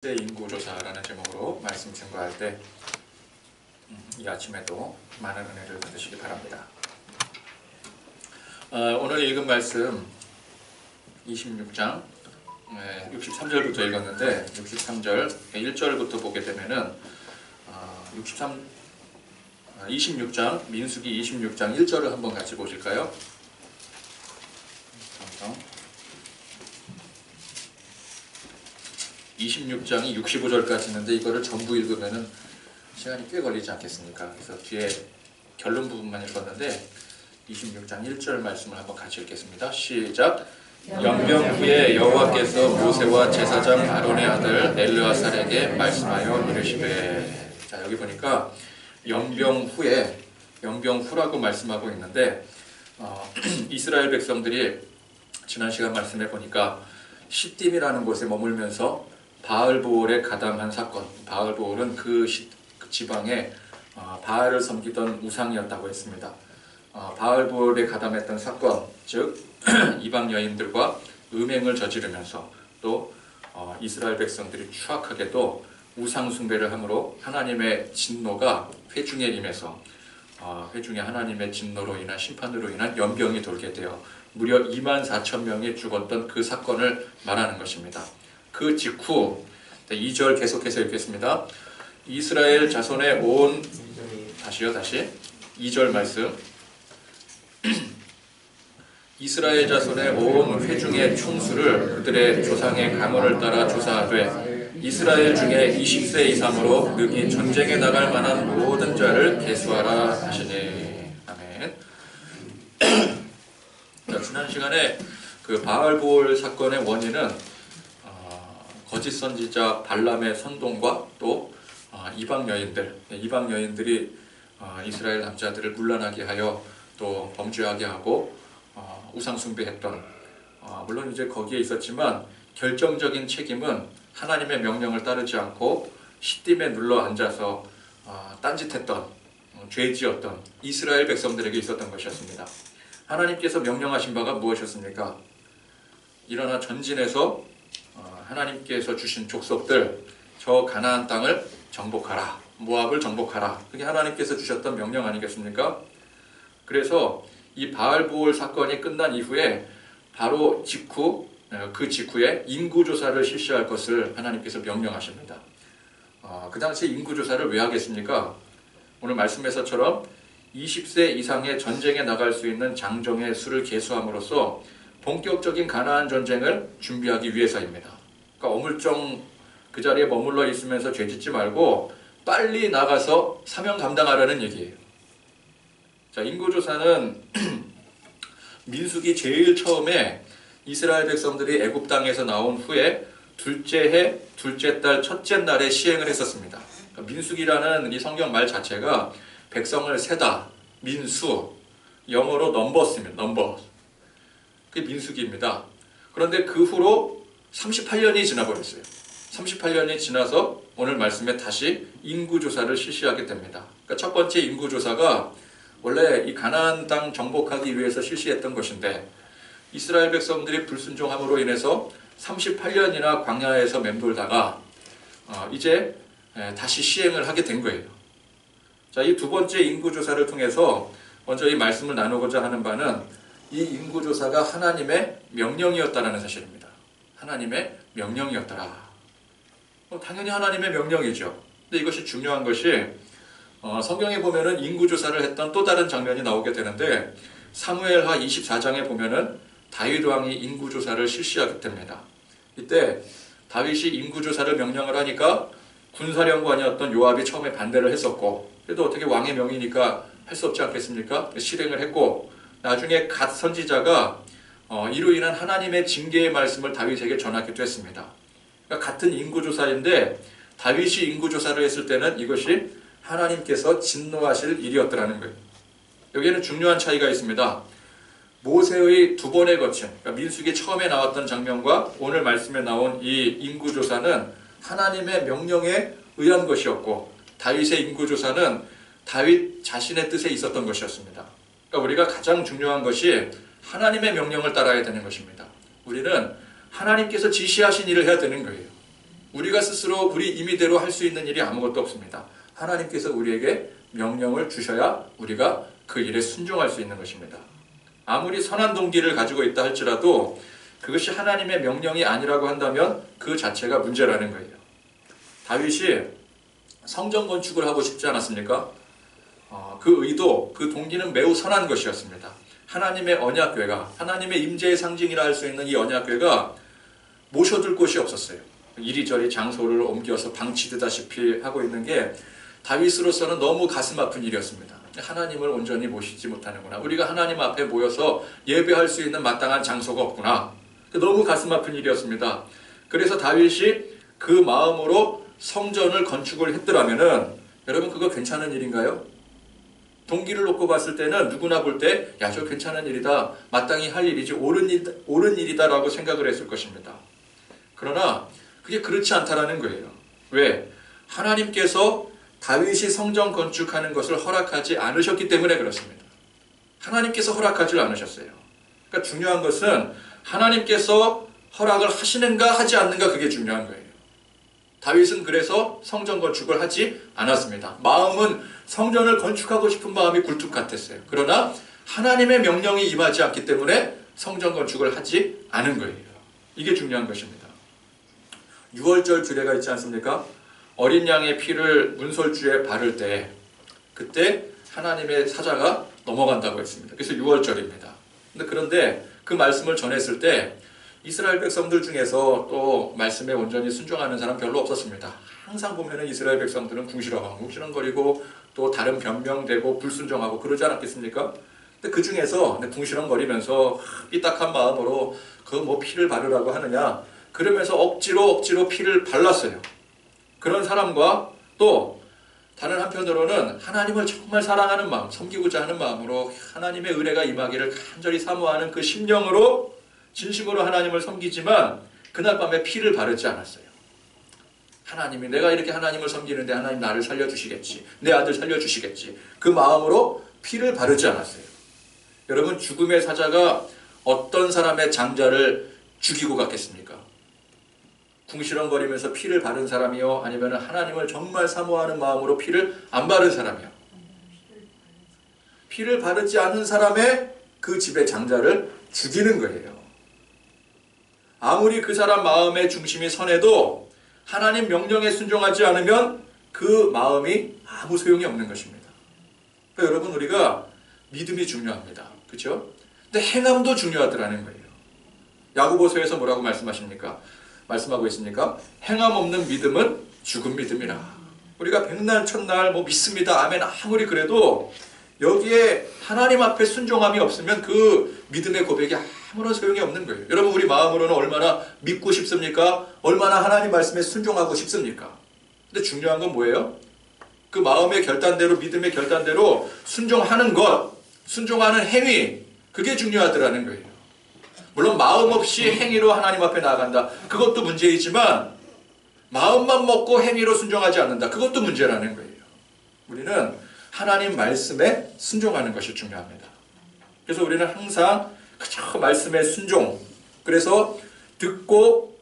인구조사라는 제목으로 말씀 증거할 때 이 아침에도 많은 은혜를 받으시기 바랍니다. 오늘 읽은 말씀 26장 63절부터 읽었는데 63절 1절부터 보게 되면은 26장 민수기 26장 1절을 한번 같이 보실까요? 26장이 65절까지 있는데 이거를 전부 읽으면은 시간이 꽤 걸리지 않겠습니까? 그래서 뒤에 결론 부분만 읽었는데 26장 1절 말씀을 한번 같이 읽겠습니다. 시작! 영병 후에 여호와께서 모세와 제사장 아론의 아들 엘르아살에게 말씀하여 이르시되. 자, 여기 보니까 영병 후라고 말씀하고 있는데 이스라엘 백성들이 지난 시간 말씀해 보니까 시딤이라는 곳에 머물면서 바알보올에 가담한 사건. 바알보올은 그 지방에 바알을 섬기던 우상이었다고 했습니다. 바알보올에 가담했던 사건, 즉 이방 여인들과 음행을 저지르면서 또 이스라엘 백성들이 추악하게도 우상 숭배를 함으로 하나님의 진노가 회중에 임해서 회중에 하나님의 진노로 인한 심판으로 인한 연병이 돌게 되어 무려 24,000명이 죽었던 그 사건을 말하는 것입니다. 그 직후 2절 계속해서 읽겠습니다. 이스라엘 자손의 온 2절 말씀. 이스라엘 자손의 온 회중의 총수를 그들의 조상의 가문을 따라 조사하되 이스라엘 중에 20세 이상으로 능히 전쟁에 나갈 만한 모든 자를 계수하라 하시니. 아멘. 자, 지난 시간에 그 바알보올 사건의 원인은 거짓 선지자 발람의 선동과 또 이방 여인들이 이스라엘 남자들을 문란하게 하여 또 범죄하게 하고 우상 숭배했던, 물론 이제 거기에 있었지만 결정적인 책임은 하나님의 명령을 따르지 않고 시딤에 눌러 앉아서 딴짓했던, 죄지었던 이스라엘 백성들에게 있었던 것이었습니다. 하나님께서 명령하신 바가 무엇이었습니까? 일어나 전진해서 하나님께서 주신 족속들, 저 가나안 땅을 정복하라, 모압을 정복하라. 그게 하나님께서 주셨던 명령 아니겠습니까? 그래서 이 바알보올 사건이 끝난 이후에 바로 그 직후에 인구조사를 실시할 것을 하나님께서 명령하십니다. 그 당시에 인구조사를 왜 하겠습니까? 오늘 말씀에서처럼 20세 이상의 전쟁에 나갈 수 있는 장정의 수를 계수함으로써 본격적인 가나안 전쟁을 준비하기 위해서입니다. 그러니까 어물쩡 그 자리에 머물러 있으면서 죄짓지 말고 빨리 나가서 사명 감당하라는 얘기예요. 자, 인구조사는 민수기 제일 처음에 이스라엘 백성들이 애굽 땅에서 나온 후에 둘째 해, 둘째 달, 첫째 날에 시행을 했었습니다. 그러니까 민수기라는 이 성경 말 자체가 백성을 세다, 민수, 영어로 넘버스입니다. 넘버. 그게 민수기입니다. 그런데 그 후로 38년이 지나버렸어요. 38년이 지나서 오늘 말씀에 다시 인구조사를 실시하게 됩니다. 그러니까 첫 번째 인구조사가 원래 이 가나안 땅 정복하기 위해서 실시했던 것인데 이스라엘 백성들이 불순종함으로 인해서 38년이나 광야에서 맴돌다가 이제 다시 시행을 하게 된 거예요. 자, 이 두 번째 인구조사를 통해서 먼저 이 말씀을 나누고자 하는 바는 이 인구조사가 하나님의 명령이었다라는 사실입니다. 하나님의 명령이었더라. 당연히 하나님의 명령이죠. 근데 이것이 중요한 것이 성경에 보면은 인구조사를 했던 또 다른 장면이 나오게 되는데 사무엘하 24장에 보면은 다윗 왕이 인구조사를 실시하게 됩니다. 이때 다윗이 인구조사를 명령을 하니까 군사령관이었던 요압이 처음에 반대를 했었고, 그래도 어떻게 왕의 명이니까 할 수 없지 않겠습니까? 실행을 했고, 나중에 갓 선지자가 이로 인한 하나님의 징계의 말씀을 다윗에게 전하기도 했습니다. 그러니까 같은 인구조사인데 다윗이 인구조사를 했을 때는 이것이 하나님께서 진노하실 일이었더라는 거예요. 여기에는 중요한 차이가 있습니다. 모세의 두 번에 거친, 그러니까 민수기 처음에 나왔던 장면과 오늘 말씀에 나온 이 인구조사는 하나님의 명령에 의한 것이었고, 다윗의 인구조사는 다윗 자신의 뜻에 있었던 것이었습니다. 그러니까 우리가 가장 중요한 것이 하나님의 명령을 따라야 되는 것입니다. 우리는 하나님께서 지시하신 일을 해야 되는 거예요. 우리가 스스로 우리 임의대로 할 수 있는 일이 아무것도 없습니다. 하나님께서 우리에게 명령을 주셔야 우리가 그 일에 순종할 수 있는 것입니다. 아무리 선한 동기를 가지고 있다 할지라도 그것이 하나님의 명령이 아니라고 한다면 그 자체가 문제라는 거예요. 다윗이 성전 건축을 하고 싶지 않았습니까? 그 의도, 그 동기는 매우 선한 것이었습니다. 하나님의 언약궤가, 하나님의 임재의 상징이라 할 수 있는 이 언약궤가 모셔둘 곳이 없었어요. 이리저리 장소를 옮겨서 방치되다시피 하고 있는 게 다윗으로서는 너무 가슴 아픈 일이었습니다. 하나님을 온전히 모시지 못하는구나. 우리가 하나님 앞에 모여서 예배할 수 있는 마땅한 장소가 없구나. 너무 가슴 아픈 일이었습니다. 그래서 다윗이 그 마음으로 성전을 건축을 했더라면은 여러분 그거 괜찮은 일인가요? 동기를 놓고 봤을 때는 누구나 볼 때 야, 저 괜찮은 일이다. 마땅히 할 일이지 옳은 일이다라고 생각을 했을 것입니다. 그러나 그게 그렇지 않다라는 거예요. 왜? 하나님께서 다윗이 성전 건축하는 것을 허락하지 않으셨기 때문에 그렇습니다. 하나님께서 허락하지 않으셨어요. 그러니까 중요한 것은 하나님께서 허락을 하시는가 하지 않는가 그게 중요한 거예요. 다윗은 그래서 성전 건축을 하지 않았습니다. 마음은 성전을 건축하고 싶은 마음이 굴뚝 같았어요. 그러나 하나님의 명령이 임하지 않기 때문에 성전 건축을 하지 않은 거예요. 이게 중요한 것입니다. 유월절 규례가 있지 않습니까? 어린 양의 피를 문설주에 바를 때 그때 하나님의 사자가 넘어간다고 했습니다. 그래서 유월절입니다. 그런데 그 말씀을 전했을 때 이스라엘 백성들 중에서 또 말씀에 온전히 순종하는 사람 별로 없었습니다. 항상 보면은 이스라엘 백성들은 궁시렁거리고 또 다른 변명되고 불순종하고 그러지 않았겠습니까? 근데 그 중에서 궁시렁거리면서 삐딱한 마음으로 그 뭐 피를 바르라고 하느냐 그러면서 억지로 피를 발랐어요. 그런 사람과 또 다른 한편으로는 하나님을 정말 사랑하는 마음, 섬기고자 하는 마음으로 하나님의 은혜가 임하기를 간절히 사모하는 그 심령으로 진심으로 하나님을 섬기지만 그날 밤에 피를 바르지 않았어요. 하나님이 내가 이렇게 하나님을 섬기는데 하나님 나를 살려주시겠지. 내 아들 살려주시겠지. 그 마음으로 피를 바르지 않았어요. 여러분 죽음의 사자가 어떤 사람의 장자를 죽이고 갔겠습니까? 궁시렁거리면서 피를 바른 사람이요? 아니면 하나님을 정말 사모하는 마음으로 피를 안 바른 사람이요? 피를 바르지 않은 사람의 그 집의 장자를 죽이는 거예요. 아무리 그 사람 마음의 중심이 선해도 하나님 명령에 순종하지 않으면 그 마음이 아무 소용이 없는 것입니다. 그러니까 여러분 우리가 믿음이 중요합니다. 그렇죠? 근데 행함도 중요하더라는 거예요. 야고보서에서 뭐라고 말씀하고 있습니까? 행함 없는 믿음은 죽은 믿음이라. 우리가 백날 첫날 믿습니다. 아멘 아무리 그래도 여기에 하나님 앞에 순종함이 없으면 그 믿음의 고백이 아무런 소용이 없는 거예요. 여러분 우리 마음으로는 얼마나 믿고 싶습니까? 얼마나 하나님 말씀에 순종하고 싶습니까? 근데 중요한 건 뭐예요? 그 마음의 결단대로 믿음의 결단대로 순종하는 것, 순종하는 행위 그게 중요하더라는 거예요. 물론 마음 없이 행위로 하나님 앞에 나아간다. 그것도 문제이지만 마음만 먹고 행위로 순종하지 않는다. 그것도 문제라는 거예요. 우리는 하나님 말씀에 순종하는 것이 중요합니다. 그래서 우리는 항상 그저 말씀에 순종. 그래서 듣고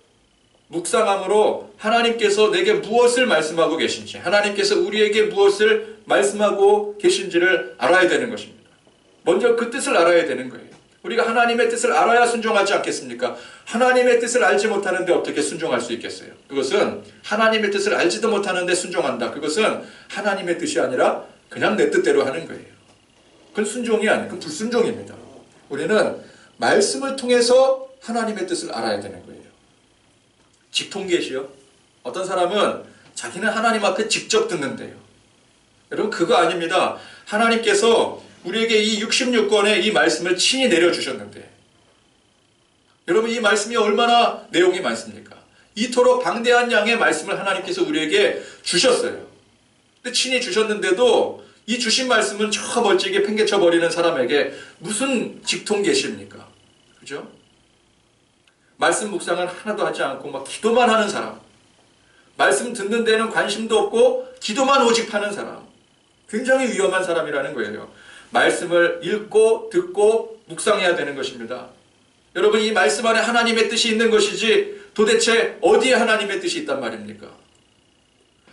묵상함으로 하나님께서 내게 무엇을 말씀하고 계신지, 하나님께서 우리에게 무엇을 말씀하고 계신지를 알아야 되는 것입니다. 먼저 그 뜻을 알아야 되는 거예요. 우리가 하나님의 뜻을 알아야 순종하지 않겠습니까? 하나님의 뜻을 알지 못하는데 어떻게 순종할 수 있겠어요? 그것은 하나님의 뜻을 알지도 못하는데 순종한다. 그것은 하나님의 뜻이 아니라 그냥 내 뜻대로 하는 거예요. 그건 순종이 아니고 그건 불순종입니다. 우리는 말씀을 통해서 하나님의 뜻을 알아야 되는 거예요. 직통계시요. 어떤 사람은 자기는 하나님 앞에 직접 듣는데요. 여러분 그거 아닙니다. 하나님께서 우리에게 이 66권의 이 말씀을 친히 내려주셨는데 여러분 이 말씀이 얼마나 내용이 많습니까? 이토록 방대한 양의 말씀을 하나님께서 우리에게 주셨어요. 근데 친히 주셨는데도 이 주신 말씀은 저 멀찍이 팽개쳐버리는 사람에게 무슨 직통계시입니까? 그죠? 말씀 묵상은 하나도 하지 않고 막 기도만 하는 사람, 말씀 듣는 데는 관심도 없고 기도만 오직 하는 사람, 굉장히 위험한 사람이라는 거예요. 말씀을 읽고 듣고 묵상해야 되는 것입니다. 여러분, 이 말씀 안에 하나님의 뜻이 있는 것이지 도대체 어디에 하나님의 뜻이 있단 말입니까?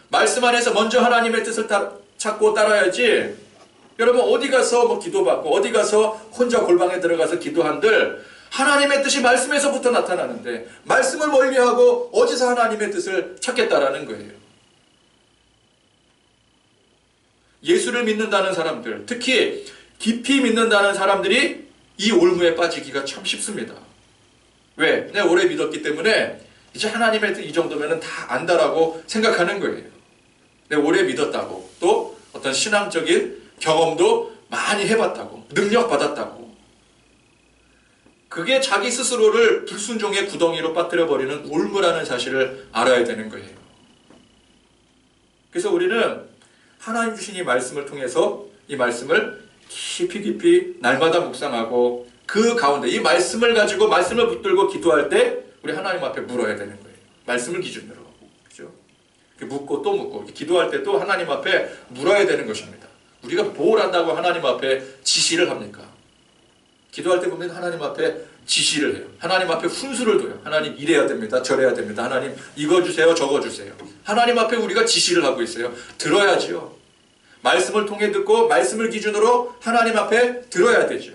말씀 안에서 먼저 하나님의 뜻을 찾고 따라야지. 여러분, 어디 가서 뭐 기도받고 어디 가서 혼자 골방에 들어가서 기도한들 하나님의 뜻이 말씀에서부터 나타나는데 말씀을 멀리하고 어디서 하나님의 뜻을 찾겠다라는 거예요. 예수를 믿는다는 사람들, 특히 깊이 믿는다는 사람들이 이 올무에 빠지기가 참 쉽습니다. 왜? 내가 오래 믿었기 때문에 이제 하나님의 뜻 이 정도면 다 안다라고 생각하는 거예요. 내가 오래 믿었다고, 또 어떤 신앙적인 경험도 많이 해봤다고, 능력 받았다고. 그게 자기 스스로를 불순종의 구덩이로 빠뜨려버리는 올무라는 사실을 알아야 되는 거예요. 그래서 우리는 하나님 주신 이 말씀을 통해서 이 말씀을 깊이 날마다 묵상하고 그 가운데 이 말씀을 가지고 말씀을 붙들고 기도할 때 우리 하나님 앞에 물어야 되는 거예요. 말씀을 기준으로. 그죠? 묻고 또 묻고 기도할 때 또 하나님 앞에 물어야 되는 것입니다. 우리가 뭘 한다고 하나님 앞에 지시를 합니까? 기도할 때 보면 하나님 앞에 지시를 해요. 하나님 앞에 훈수를 둬요. 하나님 이래야 됩니다. 저래야 됩니다. 하나님 이거 주세요. 저거 주세요. 하나님 앞에 우리가 지시를 하고 있어요. 들어야지요. 말씀을 통해 듣고 말씀을 기준으로 하나님 앞에 들어야 되죠.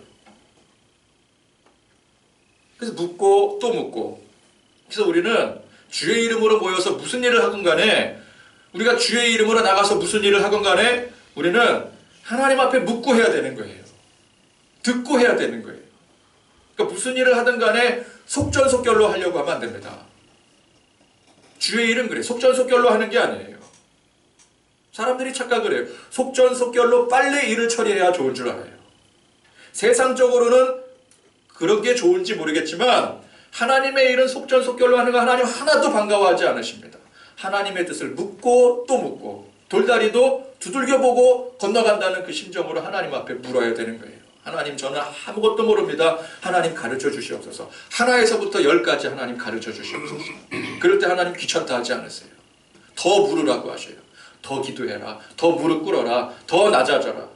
그래서 묻고 또 묻고. 그래서 우리는 주의 이름으로 모여서 무슨 일을 하건 간에, 우리가 주의 이름으로 나가서 무슨 일을 하건 간에 우리는 하나님 앞에 묻고 해야 되는 거예요. 듣고 해야 되는 거예요. 그러니까 무슨 일을 하든 간에 속전속결로 하려고 하면 안 됩니다. 주의 일은 그래. 속전속결로 하는 게 아니에요. 사람들이 착각을 해요. 속전속결로 빨리 일을 처리해야 좋은 줄 알아요. 세상적으로는 그런 게 좋은지 모르겠지만 하나님의 일은 속전속결로 하는 거 하나님 하나도 반가워하지 않으십니다. 하나님의 뜻을 묻고 또 묻고 돌다리도 두들겨보고 건너간다는 그 심정으로 하나님 앞에 물어야 되는 거예요. 하나님, 저는 아무것도 모릅니다. 하나님 가르쳐 주시옵소서. 하나에서부터 10까지 하나님 가르쳐 주시옵소서. 그럴 때 하나님 귀찮다 하지 않으세요. 더 물으라고 하셔요. 더 기도해라. 더 무릎 꿇어라. 더 낮아져라.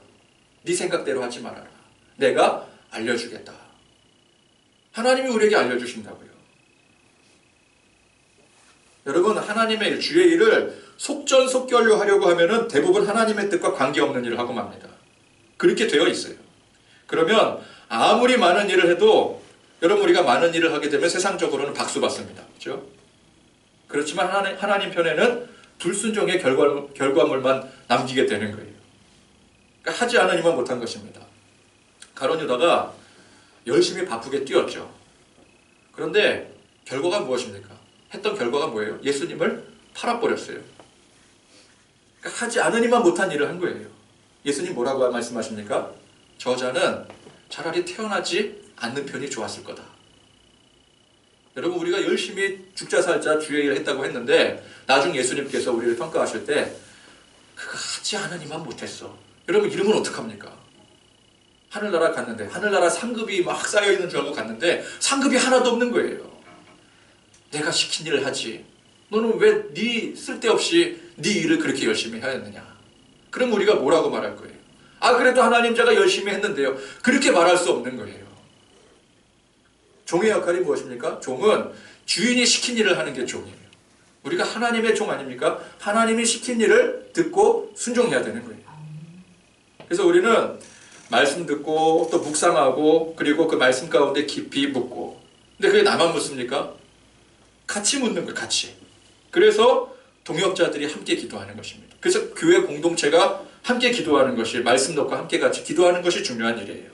네 생각대로 하지 말아라. 내가 알려주겠다. 하나님이 우리에게 알려주신다고요. 여러분, 하나님의 일, 주의 일을 속전속결로 하려고 하면은 대부분 하나님의 뜻과 관계없는 일을 하고 맙니다. 그렇게 되어 있어요. 그러면 아무리 많은 일을 해도 여러분, 우리가 많은 일을 하게 되면 세상적으로는 박수 받습니다. 그렇죠? 그렇지만 하나님 편에는 불순종의 결과물만 남기게 되는 거예요. 그러니까 하지 않으니만 못한 것입니다. 가룟 유다가 열심히 바쁘게 뛰었죠. 그런데 결과가 무엇입니까? 했던 결과가 뭐예요? 예수님을 팔아버렸어요. 그러니까 하지 않으니만 못한 일을 한 거예요. 예수님 뭐라고 말씀하십니까? 저자는 차라리 태어나지 않는 편이 좋았을 거다. 여러분, 우리가 열심히 죽자 살자 주의 일을 했다고 했는데 나중 예수님께서 우리를 평가하실 때 그거 하지 않으니만 못했어. 여러분, 이러면 어떡합니까? 하늘나라 갔는데 하늘나라 상급이 막 쌓여있는 줄 알고 갔는데 상급이 하나도 없는 거예요. 내가 시킨 일을 하지. 너는 왜 네 쓸데없이 네 일을 그렇게 열심히 하였느냐. 그럼 우리가 뭐라고 말할 거예요? 아, 그래도 하나님 제가 열심히 했는데요. 그렇게 말할 수 없는 거예요. 종의 역할이 무엇입니까? 종은 주인이 시킨 일을 하는 게 종이에요. 우리가 하나님의 종 아닙니까? 하나님이 시킨 일을 듣고 순종해야 되는 거예요. 그래서 우리는 말씀 듣고 또 묵상하고 그리고 그 말씀 가운데 깊이 묻고. 근데 그게 나만 묻습니까? 같이 묻는 거예요. 같이. 그래서 동역자들이 함께 기도하는 것입니다. 그래서 교회 공동체가 함께 기도하는 것이, 말씀 놓고 함께 같이 기도하는 것이 중요한 일이에요.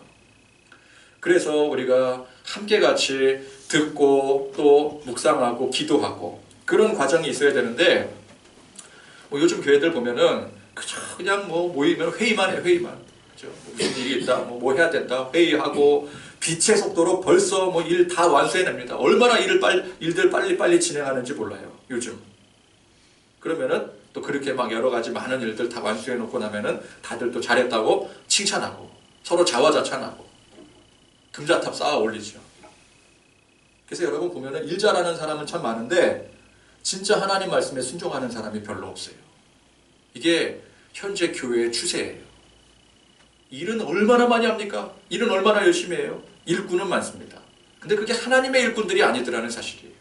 그래서 우리가 함께 같이 듣고 또 묵상하고 기도하고 그런 과정이 있어야 되는데, 뭐 요즘 교회들 보면은 그냥 뭐 모이면 회의만 해. 회의만. 그죠? 무슨 일이 있다, 뭐 해야 된다, 회의하고 빛의 속도로 벌써 뭐 일 다 완수해냅니다. 얼마나 일들 빨리 진행하는지 몰라요, 요즘. 그러면은 또 그렇게 막 여러 가지 많은 일들 다 완수해놓고 나면은 다들 또 잘했다고 칭찬하고 서로 자화자찬하고 금자탑 쌓아 올리죠. 그래서 여러분 보면은 일 잘하는 사람은 참 많은데 진짜 하나님 말씀에 순종하는 사람이 별로 없어요. 이게 현재 교회의 추세예요. 일은 얼마나 많이 합니까? 일은 얼마나 열심히 해요? 일꾼은 많습니다. 근데 그게 하나님의 일꾼들이 아니더라는 사실이에요.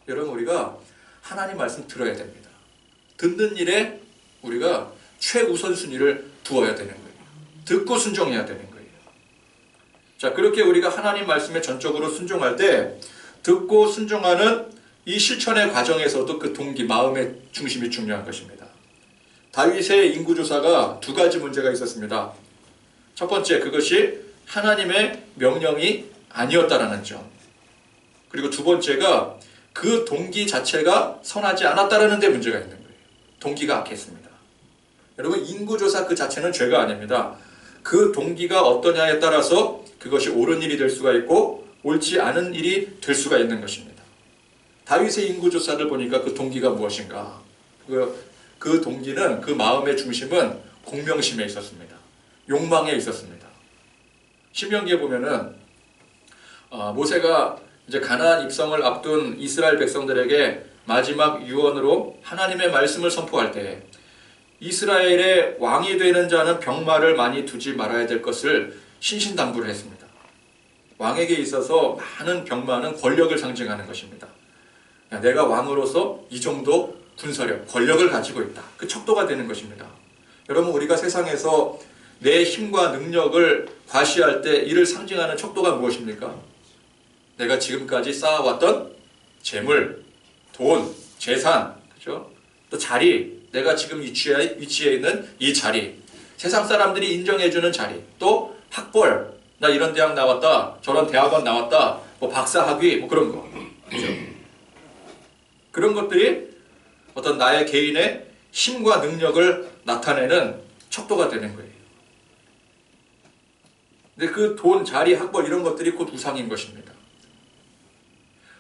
여러분, 우리가 하나님 말씀 들어야 됩니다. 듣는 일에 우리가 최우선순위를 두어야 되는 거예요. 듣고 순종해야 되는 거예요. 자, 그렇게 우리가 하나님 말씀에 전적으로 순종할 때 듣고 순종하는 이 실천의 과정에서도 그 동기, 마음의 중심이 중요한 것입니다. 다윗의 인구조사가 두 가지 문제가 있었습니다. 첫 번째, 그것이 하나님의 명령이 아니었다라는 점. 그리고 두 번째가 그 동기 자체가 선하지 않았다라는 데 문제가 있는 거예요. 동기가 악했습니다. 여러분, 인구조사 그 자체는 죄가 아닙니다. 그 동기가 어떠냐에 따라서 그것이 옳은 일이 될 수가 있고 옳지 않은 일이 될 수가 있는 것입니다. 다윗의 인구조사를 보니까 그 동기가 무엇인가? 그 동기는, 그 마음의 중심은 공명심에 있었습니다. 욕망에 있었습니다. 신명기에 보면은 모세가 이제 가나안 입성을 앞둔 이스라엘 백성들에게 마지막 유언으로 하나님의 말씀을 선포할 때 이스라엘의 왕이 되는 자는 병마를 많이 두지 말아야 될 것을 신신당부를 했습니다. 왕에게 있어서 많은 병마는 권력을 상징하는 것입니다. 내가 왕으로서 이 정도 군사력, 권력을 가지고 있다. 그 척도가 되는 것입니다. 여러분, 우리가 세상에서 내 힘과 능력을 과시할 때 이를 상징하는 척도가 무엇입니까? 내가 지금까지 쌓아왔던 재물, 돈, 재산, 그죠? 또 자리, 내가 지금 위치에 있는 이 자리, 세상 사람들이 인정해주는 자리, 또 학벌, 나 이런 대학 나왔다, 저런 대학원 나왔다, 뭐 박사학위, 뭐 그런 거. 그죠? 그런 것들이 어떤 나의 개인의 힘과 능력을 나타내는 척도가 되는 거예요. 근데 그 돈, 자리, 학벌 이런 것들이 곧 우상인 것입니다.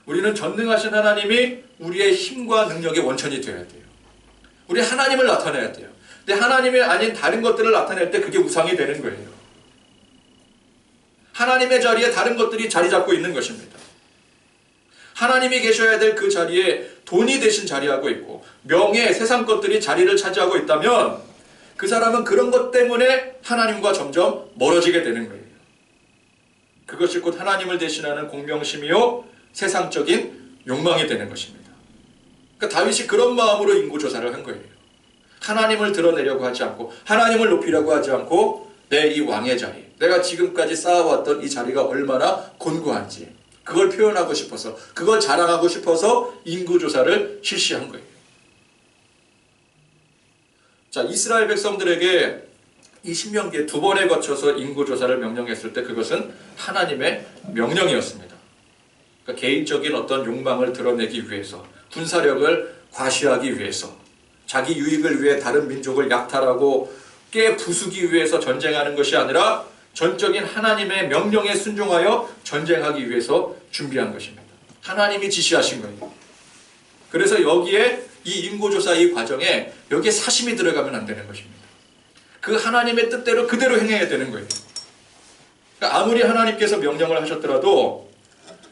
우리는 전능하신 하나님이 우리의 힘과 능력의 원천이 되어야 돼요. 우리 하나님을 나타내야 돼요. 근데 하나님이 아닌 다른 것들을 나타낼 때 그게 우상이 되는 거예요. 하나님의 자리에 다른 것들이 자리 잡고 있는 것입니다. 하나님이 계셔야 될 그 자리에 돈이 대신 자리하고 있고 명예, 세상 것들이 자리를 차지하고 있다면 그 사람은 그런 것 때문에 하나님과 점점 멀어지게 되는 거예요. 그것이 곧 하나님을 대신하는 공명심이요 세상적인 욕망이 되는 것입니다. 그러니까 다윗이 그런 마음으로 인구조사를 한 거예요. 하나님을 드러내려고 하지 않고 하나님을 높이려고 하지 않고 내 이 왕의 자리, 내가 지금까지 쌓아왔던 이 자리가 얼마나 곤고한지 그걸 표현하고 싶어서, 그걸 자랑하고 싶어서 인구조사를 실시한 거예요. 자, 이스라엘 백성들에게 이 신명기에 두 번에 거쳐서 인구조사를 명령했을 때 그것은 하나님의 명령이었습니다. 그러니까 개인적인 어떤 욕망을 드러내기 위해서, 군사력을 과시하기 위해서, 자기 유익을 위해 다른 민족을 약탈하고 깨부수기 위해서 전쟁하는 것이 아니라 전적인 하나님의 명령에 순종하여 전쟁하기 위해서 준비한 것입니다. 하나님이 지시하신 거예요. 그래서 여기에 이 인구조사 이 과정에 여기에 사심이 들어가면 안 되는 것입니다. 그 하나님의 뜻대로 그대로 행해야 되는 거예요. 그러니까 아무리 하나님께서 명령을 하셨더라도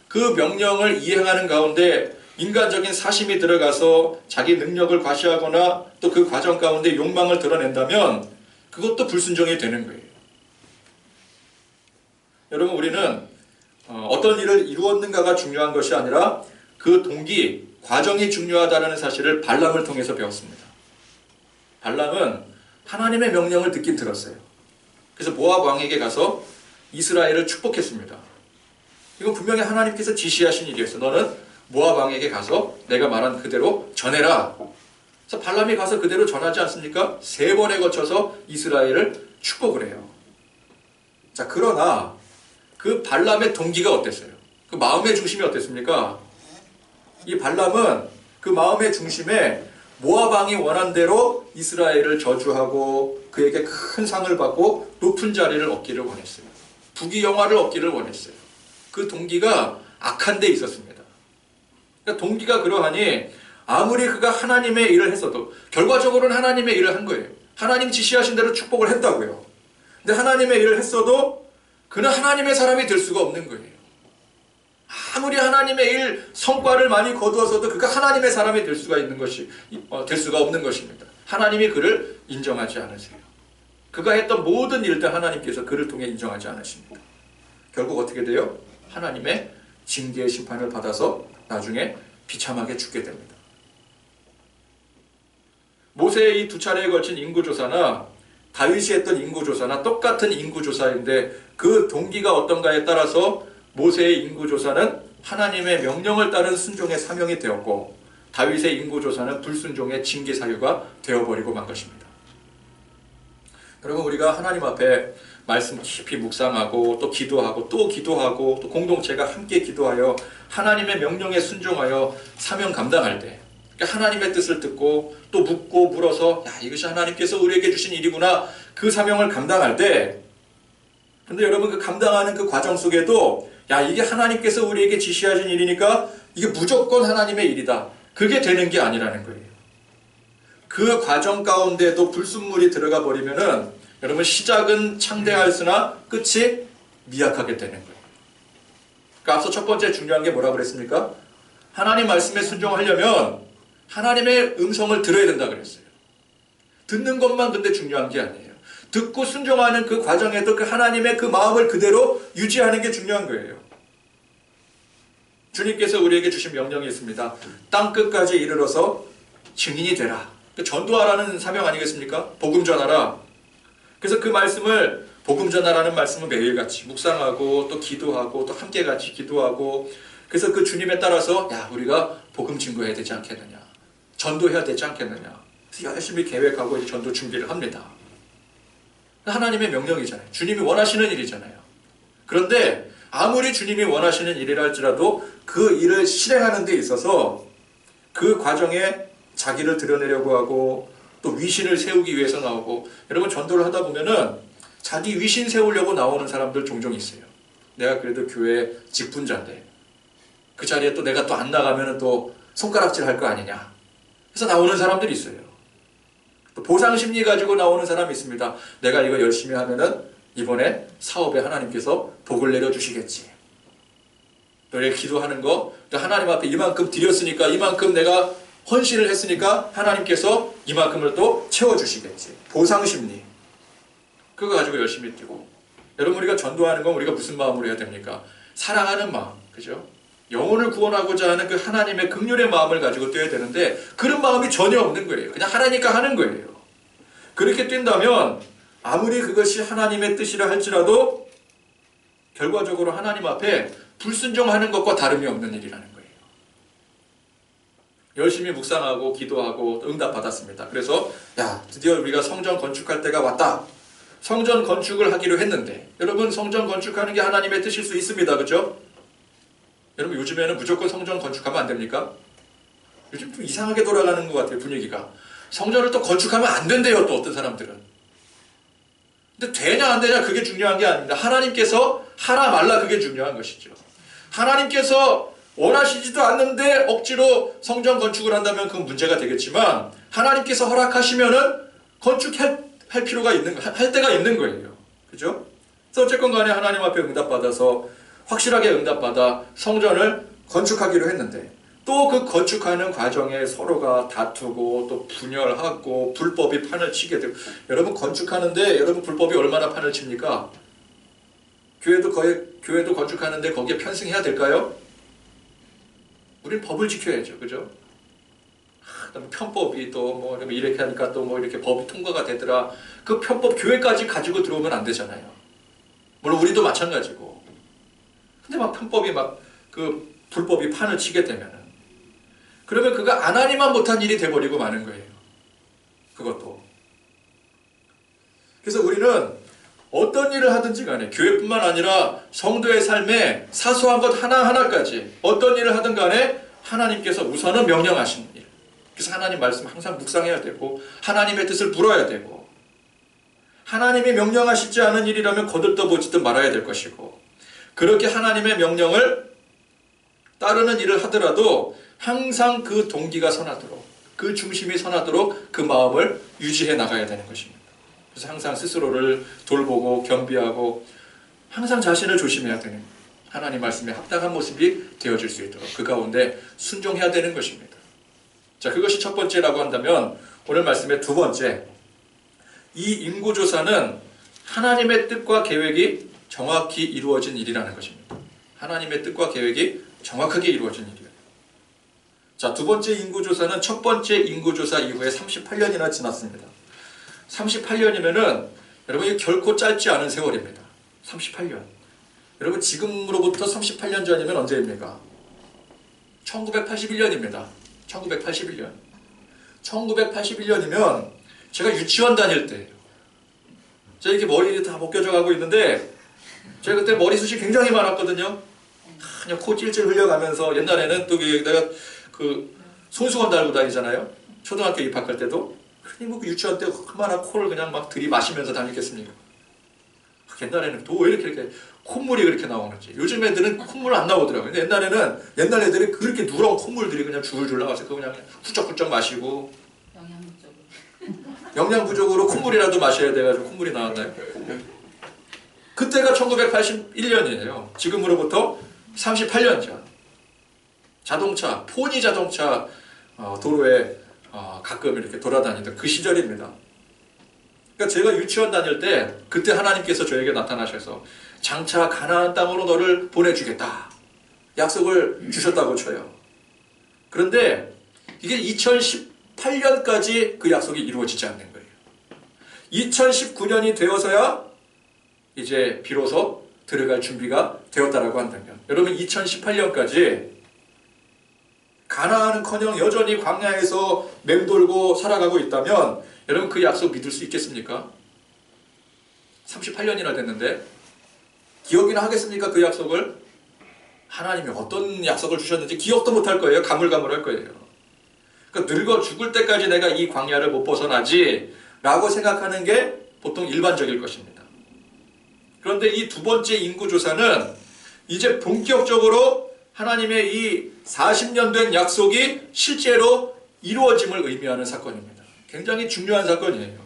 그 명령을 이행하는 가운데 인간적인 사심이 들어가서 자기 능력을 과시하거나 또 그 과정 가운데 욕망을 드러낸다면 그것도 불순종이 되는 거예요. 여러분, 우리는 어떤 일을 이루었는가가 중요한 것이 아니라 그 동기, 과정이 중요하다는 사실을 발람을 통해서 배웠습니다. 발람은 하나님의 명령을 듣긴 들었어요. 그래서 모압 왕에게 가서 이스라엘을 축복했습니다. 이건 분명히 하나님께서 지시하신 일이었어요. 너는 모압 왕에게 가서 내가 말한 그대로 전해라. 그래서 발람이 가서 그대로 전하지 않습니까? 3번에 거쳐서 이스라엘을 축복을 해요. 자, 그러나 그 발람의 동기가 어땠어요? 그 마음의 중심이 어땠습니까? 이 발람은 그 마음의 중심에 모압 왕이 원한 대로 이스라엘을 저주하고 그에게 큰 상을 받고 높은 자리를 얻기를 원했어요. 부귀영화를 얻기를 원했어요. 그 동기가 악한 데 있었습니다. 그러니까 동기가 그러하니 아무리 그가 하나님의 일을 했어도 결과적으로는 하나님의 일을 한 거예요. 하나님 지시하신 대로 축복을 했다고요. 근데 하나님의 일을 했어도 그는 하나님의 사람이 될 수가 없는 거예요. 아무리 하나님의 일 성과를 많이 거두어서도 그가 하나님의 사람이 될 수가 없는 것입니다. 하나님이 그를 인정하지 않으세요. 그가 했던 모든 일들 하나님께서 그를 통해 인정하지 않으십니다. 결국 어떻게 돼요? 하나님의 징계의 심판을 받아서 나중에 비참하게 죽게 됩니다. 모세의 이 두 차례에 걸친 인구조사나 다윗이 했던 인구조사나 똑같은 인구조사인데 그 동기가 어떤가에 따라서 모세의 인구조사는 하나님의 명령을 따른 순종의 사명이 되었고 다윗의 인구조사는 불순종의 징계 사유가 되어버리고 만 것입니다. 여러분, 우리가 하나님 앞에 말씀 깊이 묵상하고 또 기도하고 또 기도하고 또 공동체가 함께 기도하여 하나님의 명령에 순종하여 사명 감당할 때 하나님의 뜻을 듣고 또 묻고 물어서 이것이 하나님께서 우리에게 주신 일이구나, 그 사명을 감당할 때, 근데 여러분 그 감당하는 그 과정 속에도 이게 하나님께서 우리에게 지시하신 일이니까 이게 무조건 하나님의 일이다, 그게 되는 게 아니라는 거예요. 그 과정 가운데도 불순물이 들어가 버리면은 여러분 시작은 창대하였으나 끝이 미약하게 되는 거예요. 그러니까 앞서 첫 번째 중요한 게 뭐라고 그랬습니까? 하나님 말씀에 순종하려면 하나님의 음성을 들어야 된다 그랬어요. 듣는 것만 근데 중요한 게 아니에요. 듣고 순종하는 그 과정에도 그 하나님의 그 마음을 그대로 유지하는 게 중요한 거예요. 주님께서 우리에게 주신 명령이 있습니다. 땅 끝까지 이르러서 증인이 되라. 전도하라는 사명 아니겠습니까? 복음 전하라. 그래서 그 말씀을, 복음 전하라는 말씀을 매일같이 묵상하고 또 기도하고 또 함께 같이 기도하고, 그래서 그 주님에 따라서 우리가 복음 증거해야 되지 않겠느냐, 전도해야 되지 않겠느냐, 그래서 열심히 계획하고 이제 전도 준비를 합니다. 하나님의 명령이잖아요. 주님이 원하시는 일이잖아요. 그런데 아무리 주님이 원하시는 일이라 할지라도 그 일을 실행하는 데 있어서 그 과정에 자기를 드러내려고 하고 또 위신을 세우기 위해서 나오고, 여러분 전도를 하다 보면은 자기 위신 세우려고 나오는 사람들 종종 있어요. 내가 그래도 교회 직분자인데 그 자리에 또 내가 또 안 나가면은 또 손가락질 할 거 아니냐, 그래서 나오는 사람들이 있어요. 또 보상 심리 가지고 나오는 사람이 있습니다. 내가 이거 열심히 하면은 이번에 사업에 하나님께서 복을 내려주시겠지. 또 이렇게 기도하는 거, 또 하나님 앞에 이만큼 드렸으니까, 이만큼 내가 헌신을 했으니까 하나님께서 이만큼을 또 채워주시겠지. 보상 심리. 그거 가지고 열심히 뛰고. 여러분, 우리가 전도하는 건 우리가 무슨 마음으로 해야 됩니까? 사랑하는 마음, 그죠? 영혼을 구원하고자 하는 그 하나님의 긍휼의 마음을 가지고 뛰어야 되는데 그런 마음이 전혀 없는 거예요. 그냥 하나니까 하는 거예요. 그렇게 뛴다면 아무리 그것이 하나님의 뜻이라 할지라도 결과적으로 하나님 앞에 불순종하는 것과 다름이 없는 일이라는 거예요. 열심히 묵상하고 기도하고 응답받았습니다. 그래서 드디어 우리가 성전 건축할 때가 왔다. 성전 건축을 하기로 했는데, 여러분 성전 건축하는 게 하나님의 뜻일 수 있습니다. 그렇죠? 여러분 요즘에는 무조건 성전 건축하면 안 됩니까? 요즘 좀 이상하게 돌아가는 것 같아요, 분위기가. 성전을 또 건축하면 안 된대요, 또 어떤 사람들은. 근데 되냐 안 되냐 그게 중요한 게 아닙니다. 하나님께서 하라 말라, 그게 중요한 것이죠. 하나님께서 원하시지도 않는데 억지로 성전 건축을 한다면 그건 문제가 되겠지만, 하나님께서 허락하시면은 건축할 필요가 있는, 할 때가 있는 거예요. 그죠? 그래서 어쨌건 간에 하나님 앞에 응답받아서 확실하게 응답받아 성전을 건축하기로 했는데, 또 그 건축하는 과정에 서로가 다투고 또 분열하고 불법이 판을 치게 되고. 여러분 건축하는데 여러분 불법이 얼마나 판을 칩니까? 교회도 건축하는데 거기에 편승해야 될까요? 우린 법을 지켜야죠. 그죠? 편법이 또 뭐 이렇게 하니까 또 뭐 이렇게 법이 통과가 되더라. 그 편법 교회까지 가지고 들어오면 안 되잖아요. 물론 우리도 마찬가지고. 근데 막 편법이 막 그 불법이 판을 치게 되면은, 그러면 그거 안 하니만 못한 일이 돼버리고 마는 거예요. 그것도. 그래서 우리는 어떤 일을 하든지 간에 교회뿐만 아니라 성도의 삶에 사소한 것 하나하나까지 어떤 일을 하든 간에 하나님께서 우선은 명령하시는 일. 그래서 하나님 말씀 항상 묵상해야 되고 하나님의 뜻을 물어야 되고, 하나님이 명령하시지 않은 일이라면 거들떠보지도 말아야 될 것이고, 그렇게 하나님의 명령을 따르는 일을 하더라도 항상 그 동기가 선하도록, 그 중심이 선하도록 그 마음을 유지해 나가야 되는 것입니다. 그래서 항상 스스로를 돌보고 겸비하고 항상 자신을 조심해야 되는, 하나님 말씀에 합당한 모습이 되어질 수 있도록 그 가운데 순종해야 되는 것입니다. 자, 그것이 첫 번째라고 한다면 오늘 말씀의 두 번째, 이 인구조사는 하나님의 뜻과 계획이 정확히 이루어진 일이라는 것입니다. 하나님의 뜻과 계획이 정확하게 이루어진 일이에요. 자, 두 번째 인구조사는 첫 번째 인구조사 이후에 38년이나 지났습니다. 38년이면은 여러분 이 결코 짧지 않은 세월입니다. 38년. 여러분 지금으로부터 38년 전이면 언제입니까? 1981년입니다. 1981년. 1981년이면 제가 유치원 다닐 때예요. 제가 이렇게 머리 다 벗겨져 가고 있는데 제가 그때 머리숱이 굉장히 많았거든요. 그냥 코 찔찔 흘려가면서 옛날에는 또 내가 그 손수건 달고 다니잖아요. 초등학교 입학할 때도. 그니 뭐 유치원 때 얼마나 코를 그냥 막 들이마시면서 다녔겠습니까? 옛날에는 또 이렇게 콧물이 그렇게 나오는지. 요즘 애들은 콧물 안 나오더라고요. 근데 옛날에는 옛날 애들이 그렇게 누런 콧물들이 그냥 줄줄 나와서 그거 그냥 훌쩍훌쩍 마시고 영양 부족으로 콧물이라도 마셔야 돼가지고 콧물이 나왔나요? 그때가 1981년이에요. 지금으로부터 38년 전. 자동차, 포니 자동차 도로에 가끔 이렇게 돌아다니던 그 시절입니다. 그러니까 제가 유치원 다닐 때 그때 하나님께서 저에게 나타나셔서 장차 가나안 땅으로 너를 보내주겠다. 약속을 주셨다고 쳐요. 그런데 이게 2018년까지 그 약속이 이루어지지 않는 거예요. 2019년이 되어서야 이제 비로소 들어갈 준비가 되었다라고 한다면 여러분 2018년까지 가나안은커녕 여전히 광야에서 맴돌고 살아가고 있다면 여러분 그 약속 믿을 수 있겠습니까? 38년이나 됐는데 기억이나 하겠습니까? 그 약속을? 하나님이 어떤 약속을 주셨는지 기억도 못할 거예요. 가물가물할 거예요. 그러니까 늙어 죽을 때까지 내가 이 광야를 못 벗어나지 라고 생각하는 게 보통 일반적일 것입니다. 그런데 이 두 번째 인구조사는 이제 본격적으로 하나님의 이 40년 된 약속이 실제로 이루어짐을 의미하는 사건입니다. 굉장히 중요한 사건이에요.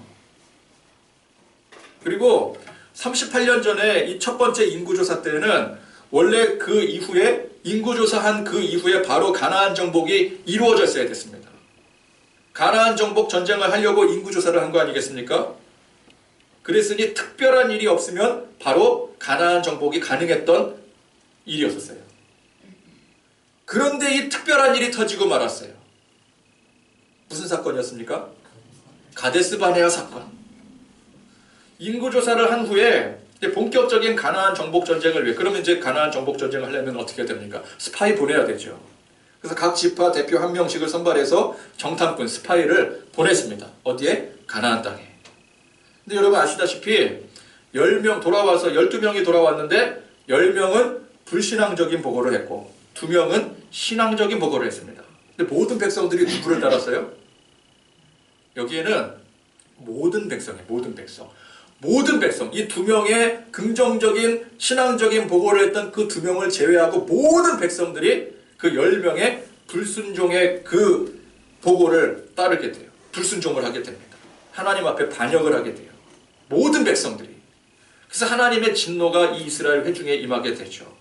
그리고 38년 전에 이 첫 번째 인구조사 때는 원래 그 이후에 인구조사한 그 이후에 바로 가나안 정복이 이루어졌어야 됐습니다. 가나안 정복 전쟁을 하려고 인구조사를 한 거 아니겠습니까? 그랬으니 특별한 일이 없으면 바로 가나안 정복이 가능했던 일이었어요. 그런데 이 특별한 일이 터지고 말았어요. 무슨 사건이었습니까? 가데스 바네아 사건. 인구조사를 한 후에 이제 본격적인 가나안 정복 전쟁을 위해, 그러면 이제 가나안 정복 전쟁을 하려면 어떻게 됩니까? 스파이 보내야 되죠. 그래서 각 지파 대표 한 명씩을 선발해서 정탐꾼 스파이를 보냈습니다. 어디에? 가나안 땅에. 근데 여러분 아시다시피 10명 돌아와서 12명이 돌아왔는데 10명은 불신앙적인 보고를 했고 2명은 신앙적인 보고를 했습니다. 근데 모든 백성들이 누구를 따랐어요? 여기에는 모든 백성이에요. 모든 백성. 모든 백성, 이 2명의 긍정적인 신앙적인 보고를 했던 그 2명을 제외하고 모든 백성들이 그 10명의 불순종의 그 보고를 따르게 돼요. 불순종을 하게 됩니다. 하나님 앞에 반역을 하게 돼요. 모든 백성들이. 그래서 하나님의 진노가 이 이스라엘 회중에 임하게 되죠.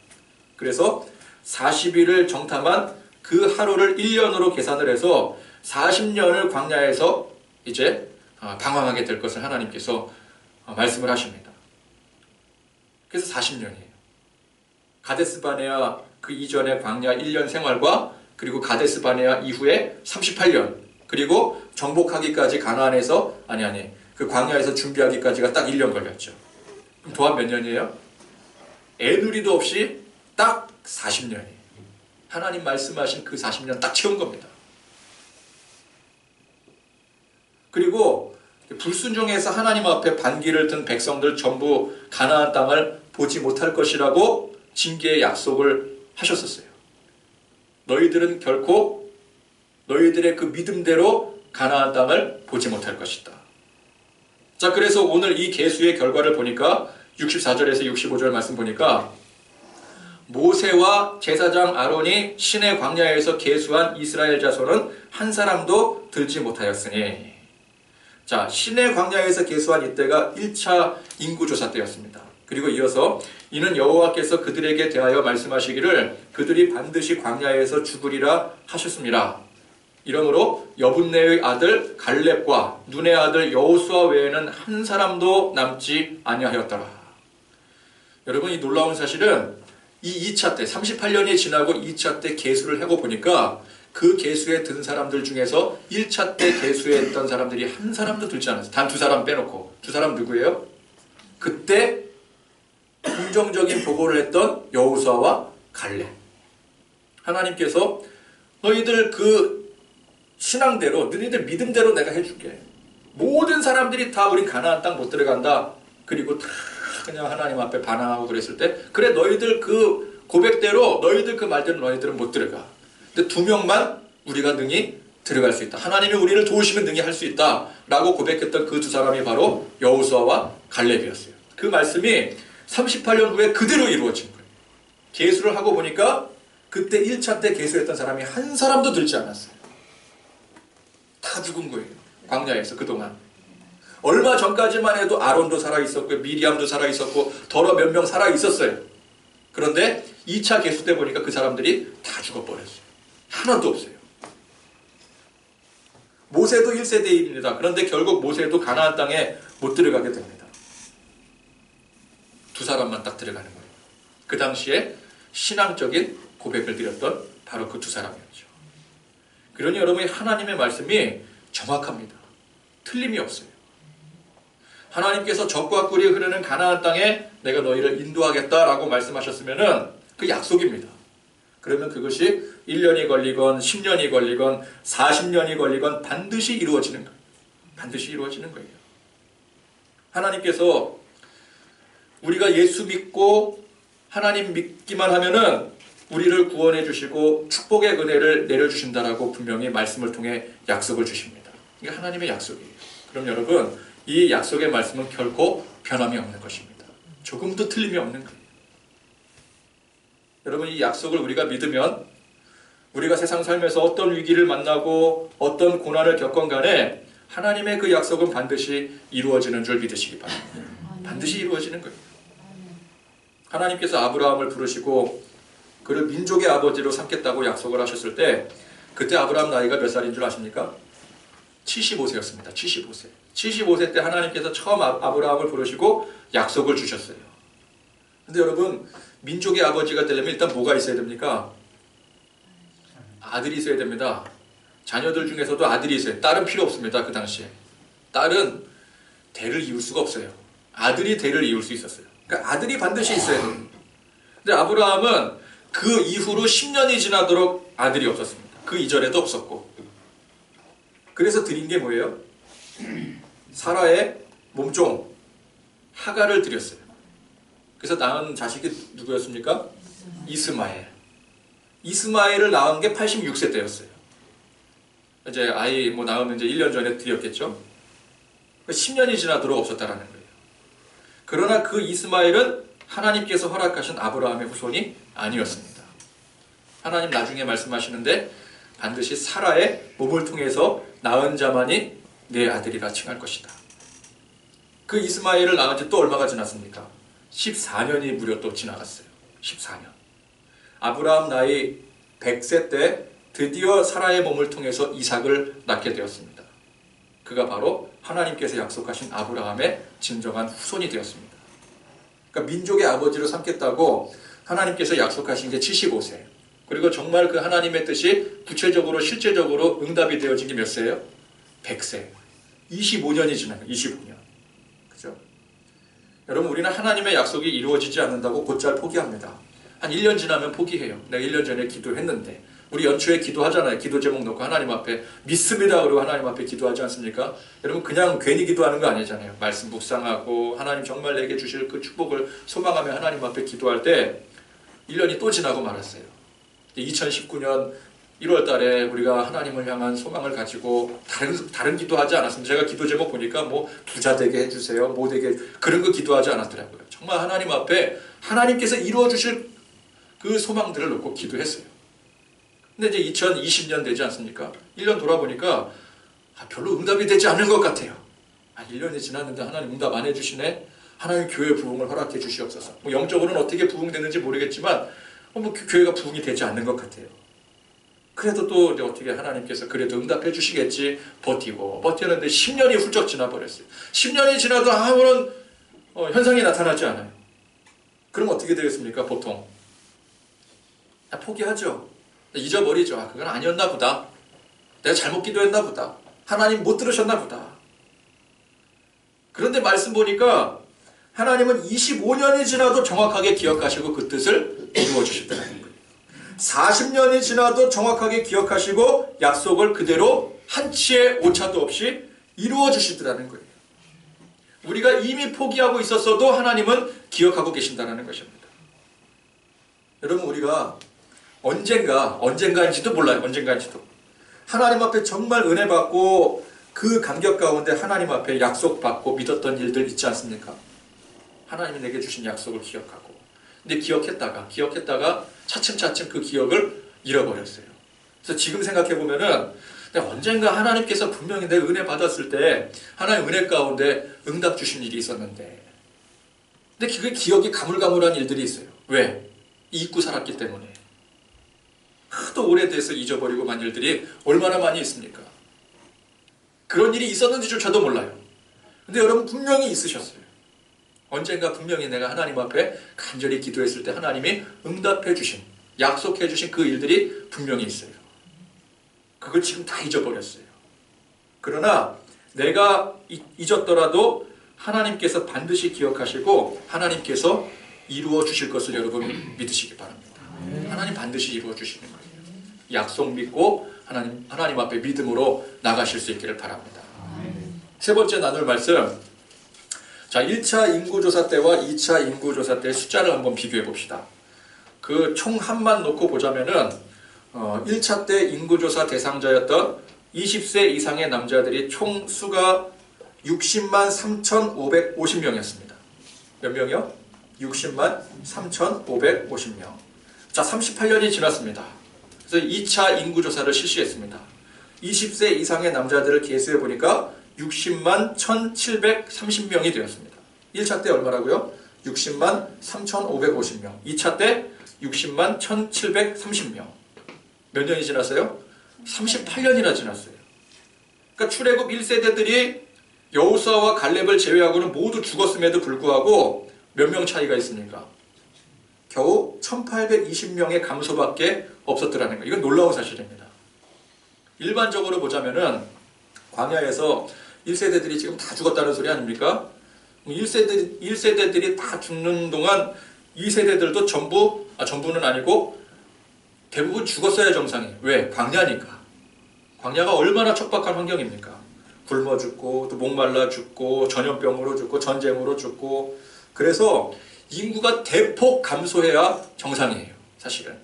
그래서 40일을 정탐한 그 하루를 1년으로 계산을 해서 40년을 광야에서 이제 방황하게 될 것을 하나님께서 말씀을 하십니다. 그래서 40년이에요. 가데스 바네아 그 이전의 광야 1년 생활과 그리고 가데스 바네아 이후에 38년 그리고 정복하기까지 가나안에서 그 광야에서 준비하기까지가 딱 1년 걸렸죠. 그럼 도합 몇 년이에요? 애누리도 없이 딱 40년이에요. 하나님 말씀하신 그 40년 딱 채운 겁니다. 그리고 불순종해서 하나님 앞에 반기를 든 백성들 전부 가나안 땅을 보지 못할 것이라고 징계의 약속을 하셨었어요. 너희들은 결코 너희들의 그 믿음대로 가나안 땅을 보지 못할 것이다. 자, 그래서 오늘 이 계수의 결과를 보니까 64절에서 65절 말씀 보니까 모세와 제사장 아론이 시내 광야에서 계수한 이스라엘 자손은 한 사람도 들지 못하였으니, 자, 시내 광야에서 계수한 이때가 1차 인구조사 때였습니다. 그리고 이어서 이는 여호와께서 그들에게 대하여 말씀하시기를 그들이 반드시 광야에서 죽으리라 하셨습니다. 이러므로 여분네의 아들 갈렙과 눈의 아들 여호수아 외에는 한 사람도 남지 아니하였더라. 여러분, 이 놀라운 사실은 이 2차 때 38년이 지나고 2차 때 계수를 하고 보니까 그 계수에 든 사람들 중에서 1차 때 계수에 있던 사람들이 한 사람도 들지 않았어요. 단 2사람 빼놓고. 2사람 누구예요? 그때 긍정적인 보고를 했던 여호수아와 갈렙. 하나님께서 너희들 그 신앙대로, 너희들 믿음대로 내가 해줄게. 모든 사람들이 다 우린 가나안 땅 못 들어간다. 그리고 다 그냥 하나님 앞에 반항하고 그랬을 때, 그래 너희들 그 고백대로, 너희들 그 말대로 너희들은 못 들어가. 근데 2명만 우리가 능히 들어갈 수 있다. 하나님이 우리를 도우시면 능히 할 수 있다. 라고 고백했던 그 2사람이 바로 여호수아와 갈렙이었어요. 그 말씀이 38년 후에 그대로 이루어진 거예요. 계수를 하고 보니까 그때 1차 때 계수했던 사람이 한 사람도 들지 않았어요. 다 죽은 거예요. 광야에서 그동안. 얼마 전까지만 해도 아론도 살아있었고 미리암도 살아있었고 더러 몇 명 살아있었어요. 그런데 2차 계수 때 보니까 그 사람들이 다 죽어버렸어요. 하나도 없어요. 모세도 1세대입니다. 그런데 결국 모세도 가나안 땅에 못 들어가게 됩니다. 2사람만 딱 들어가는 거예요. 그 당시에 신앙적인 고백을 드렸던 바로 그 2사람이었죠. 그러니 여러분이 하나님의 말씀이 정확합니다. 틀림이 없어요. 하나님께서 적과 꿀이 흐르는 가나안 땅에 내가 너희를 인도하겠다라고 말씀하셨으면 그 약속입니다. 그러면 그것이 1년이 걸리건 10년이 걸리건 40년이 걸리건 반드시 이루어지는 거예요. 반드시 이루어지는 거예요. 하나님께서 우리가 예수 믿고 하나님 믿기만 하면은 우리를 구원해 주시고 축복의 은혜를 내려주신다라고 분명히 말씀을 통해 약속을 주십니다. 이게 하나님의 약속이에요. 그럼 여러분, 이 약속의 말씀은 결코 변함이 없는 것입니다. 조금도 틀림이 없는 거예요. 여러분, 이 약속을 우리가 믿으면 우리가 세상 살면서 어떤 위기를 만나고 어떤 고난을 겪건 간에 하나님의 그 약속은 반드시 이루어지는 줄 믿으시기 바랍니다. 반드시 이루어지는 거예요. 하나님께서 아브라함을 부르시고 그를 민족의 아버지로 삼겠다고 약속을 하셨을 때 그때 아브라함 나이가 몇 살인 줄 아십니까? 75세였습니다. 75세. 75세 때 하나님께서 처음 아브라함을 부르시고 약속을 주셨어요. 근데 여러분, 민족의 아버지가 되려면 일단 뭐가 있어야 됩니까? 아들이 있어야 됩니다. 자녀들 중에서도 아들이 있어요. 딸은 필요 없습니다. 그 당시에. 딸은 대를 이을 수가 없어요. 아들이 대를 이을 수 있었어요. 그러니까 아들이 반드시 있어야 돼요. 근데 아브라함은 그 이후로 10년이 지나도록 아들이 없었습니다. 그 이전에도 없었고. 그래서 드린 게 뭐예요? 사라의 몸종 하갈을 드렸어요. 그래서 낳은 자식이 누구였습니까? 이스마엘. 이스마엘을 낳은 게 86세 때였어요. 이제 아이 낳으면 이제 1년 전에 드렸겠죠. 10년이 지나도록 없었다라는 거예요. 그러나 그 이스마엘은 하나님께서 허락하신 아브라함의 후손이 아니었습니다. 하나님 나중에 말씀하시는데 반드시 사라의 몸을 통해서 낳은 자만이 내 아들이라 칭할 것이다. 그 이스마엘을 낳은 지 또 얼마가 지났습니까? 14년이 무려 또 지나갔어요. 14년. 아브라함 나이 100세 때 드디어 사라의 몸을 통해서 이삭을 낳게 되었습니다. 그가 바로 하나님께서 약속하신 아브라함의 진정한 후손이 되었습니다. 그러니까 민족의 아버지로 삼겠다고 하나님께서 약속하신 게 75세. 그리고 정말 그 하나님의 뜻이 구체적으로 실제적으로 응답이 되어진 게 몇 세예요? 100세. 25년이 지난 거예요. 25년. 그죠? 여러분, 우리는 하나님의 약속이 이루어지지 않는다고 곧잘 포기합니다. 한 1년 지나면 포기해요. 내가 1년 전에 기도했는데. 우리 연초에 기도하잖아요. 기도 제목 놓고 하나님 앞에 믿습니다. 그리고 하나님 앞에 기도하지 않습니까? 여러분, 그냥 괜히 기도하는 거 아니잖아요. 말씀 묵상하고 하나님 정말 내게 주실 그 축복을 소망하며 하나님 앞에 기도할 때 1년이 또 지나고 말았어요. 2019년 1월 달에 우리가 하나님을 향한 소망을 가지고 다른 기도하지 않았습니다. 제가 기도 제목 보니까 부자 되게 해주세요. 뭐 되게 그런 거 기도하지 않았더라고요. 정말 하나님 앞에 하나님께서 이루어 주실 그 소망들을 놓고 기도했어요. 근데 이제 2020년 되지 않습니까? 1년 돌아보니까 별로 응답이 되지 않은 것 같아요. 1년이 지났는데 하나님 응답 안 해주시네? 하나님 교회 부흥을 허락해 주시옵소서. 영적으로는 어떻게 부흥되는지 모르겠지만 교회가 부흥이 되지 않는 것 같아요. 그래도 또 어떻게 하나님께서 그래도 응답해 주시겠지 버티는데 10년이 훌쩍 지나버렸어요. 10년이 지나도 아무런 현상이 나타나지 않아요. 그럼 어떻게 되겠습니까? 보통 포기하죠. 잊어버리죠. 그건 아니었나 보다. 내가 잘못 기도했나 보다. 하나님 못 들으셨나 보다. 그런데 말씀 보니까 하나님은 25년이 지나도 정확하게 기억하시고 그 뜻을 이루어 주셨다는 거예요. 40년이 지나도 정확하게 기억하시고 약속을 그대로 한치의 오차도 없이 이루어 주시더라는 거예요. 우리가 이미 포기하고 있었어도 하나님은 기억하고 계신다는 것입니다. 여러분, 우리가 언젠가인지도 몰라요. 언젠가인지도. 하나님 앞에 정말 은혜 받고 그 감격 가운데 하나님 앞에 약속받고 믿었던 일들 있지 않습니까? 하나님이 내게 주신 약속을 기억하고. 근데 기억했다가 차츰차츰 그 기억을 잃어버렸어요. 그래서 지금 생각해보면은 언젠가 하나님께서 분명히 내 은혜 받았을 때 하나님 은혜 가운데 응답 주신 일이 있었는데, 근데 그게 기억이 가물가물한 일들이 있어요. 왜? 잊고 살았기 때문에. 하도 오래돼서 잊어버리고 만 일들이 얼마나 많이 있습니까? 그런 일이 있었는지조차도 몰라요. 근데 여러분 분명히 있으셨어요. 언젠가 분명히 내가 하나님 앞에 간절히 기도했을 때 하나님이 응답해 주신, 약속해 주신 그 일들이 분명히 있어요. 그걸 지금 다 잊어버렸어요. 그러나 내가 잊었더라도 하나님께서 반드시 기억하시고 하나님께서 이루어 주실 것을 여러분 믿으시기 바랍니다. 하나님 반드시 이루어 주시는 거예요. 약속 믿고 하나님 앞에 믿음으로 나가실 수 있기를 바랍니다. 세 번째 나눌 말씀, 자, 1차 인구조사 때와 2차 인구조사 때의 숫자를 한번 비교해 봅시다. 그 총 합만 놓고 보자면은 1차 때 인구조사 대상자였던 20세 이상의 남자들이 총 수가 60만 3,550명이었습니다. 몇 명이요? 60만 3,550명. 자, 38년이 지났습니다. 그래서 2차 인구조사를 실시했습니다. 20세 이상의 남자들을 계수해 보니까 60만 1,730명이 되었습니다. 1차 때 얼마라고요? 60만 3,550명. 2차 때 60만 1,730명. 몇 년이 지났어요? 38년이나 지났어요. 그러니까 출애굽 1세대들이 여호수아와 갈렙을 제외하고는 모두 죽었음에도 불구하고 몇 명 차이가 있습니까? 겨우 1,820명의 감소밖에 없었더라는 거예요. 이건 놀라운 사실입니다. 일반적으로 보자면은 광야에서 1세대들이 지금 다 죽었다는 소리 아닙니까? 1세대들이 다 죽는 동안 2세대들도 전부는 아니고 대부분 죽었어야 정상이에요. 왜? 광야니까. 광야가 얼마나 척박한 환경입니까? 굶어 죽고 또 목말라 죽고 전염병으로 죽고 전쟁으로 죽고, 그래서 인구가 대폭 감소해야 정상이에요. 사실은.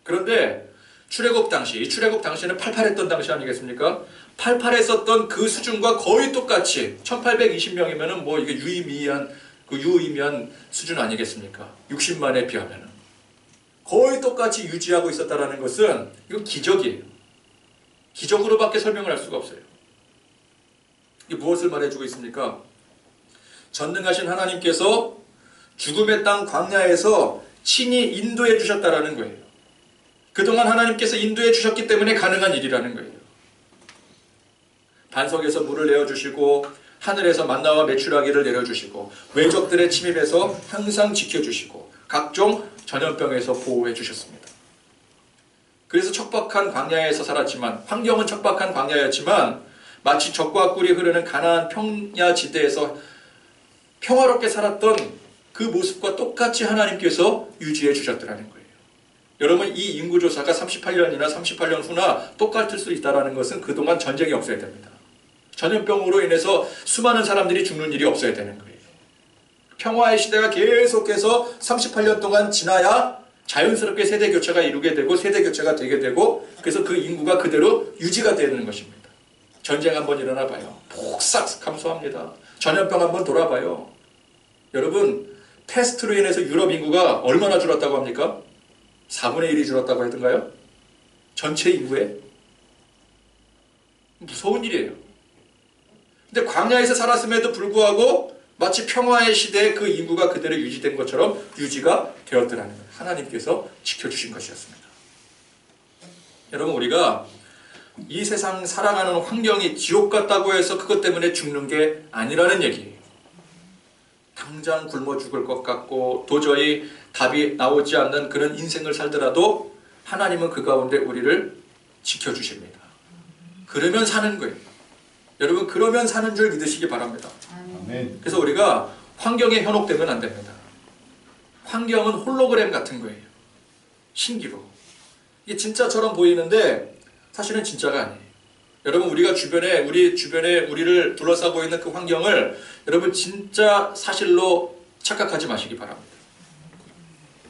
그런데 출애굽 당시는 팔팔했던 당시 아니겠습니까? 팔팔했었던 그 수준과 거의 똑같이 1820명이면은 뭐 이게 유의미한 수준 아니겠습니까? 60만에 비하면은 거의 똑같이 유지하고 있었다라는 것은 이건 기적이에요. 기적으로밖에 설명을 할 수가 없어요. 이게 무엇을 말해주고 있습니까? 전능하신 하나님께서 죽음의 땅 광야에서 친히 인도해 주셨다라는 거예요. 그동안 하나님께서 인도해 주셨기 때문에 가능한 일이라는 거예요. 반석에서 물을 내어주시고 하늘에서 만나와 메추라기를 내려주시고 외적들의 침입에서 항상 지켜주시고 각종 전염병에서 보호해 주셨습니다. 그래서 척박한 광야에서 살았지만, 환경은 척박한 광야였지만 마치 적과 꿀이 흐르는 가나안 평야지대에서 평화롭게 살았던 그 모습과 똑같이 하나님께서 유지해 주셨더라는 거예요. 여러분, 이 인구조사가 38년이나 38년 후나 똑같을 수 있다는 것은 그동안 전쟁이 없어야 됩니다. 전염병으로 인해서 수많은 사람들이 죽는 일이 없어야 되는 거예요. 평화의 시대가 계속해서 38년 동안 지나야 자연스럽게 세대 교체가 이루게 되고 세대 교체가 되게 되고, 그래서 그 인구가 그대로 유지가 되는 것입니다. 전쟁 한번 일어나 봐요. 폭삭 감소합니다. 전염병 한번 돌아봐요. 여러분, 패스트로 인해서 유럽 인구가 얼마나 줄었다고 합니까? 4분의 1이 줄었다고 했던가요? 전체 인구에? 무서운 일이에요. 근데 광야에서 살았음에도 불구하고 마치 평화의 시대에 그 인구가 그대로 유지된 것처럼 유지가 되었더라는 거예요. 하나님께서 지켜주신 것이었습니다. 여러분, 우리가 이 세상 살아가는 환경이 지옥 같다고 해서 그것 때문에 죽는 게 아니라는 얘기예요. 당장 굶어 죽을 것 같고 도저히 답이 나오지 않는 그런 인생을 살더라도 하나님은 그 가운데 우리를 지켜주십니다. 그러면 사는 거예요. 여러분, 그러면 사는 줄 믿으시기 바랍니다. 아멘. 그래서 우리가 환경에 현혹되면 안 됩니다. 환경은 홀로그램 같은 거예요. 신기루. 이게 진짜처럼 보이는데 사실은 진짜가 아니에요. 여러분, 우리 주변에 우리를 둘러싸고 있는 그 환경을 여러분 진짜 사실로 착각하지 마시기 바랍니다.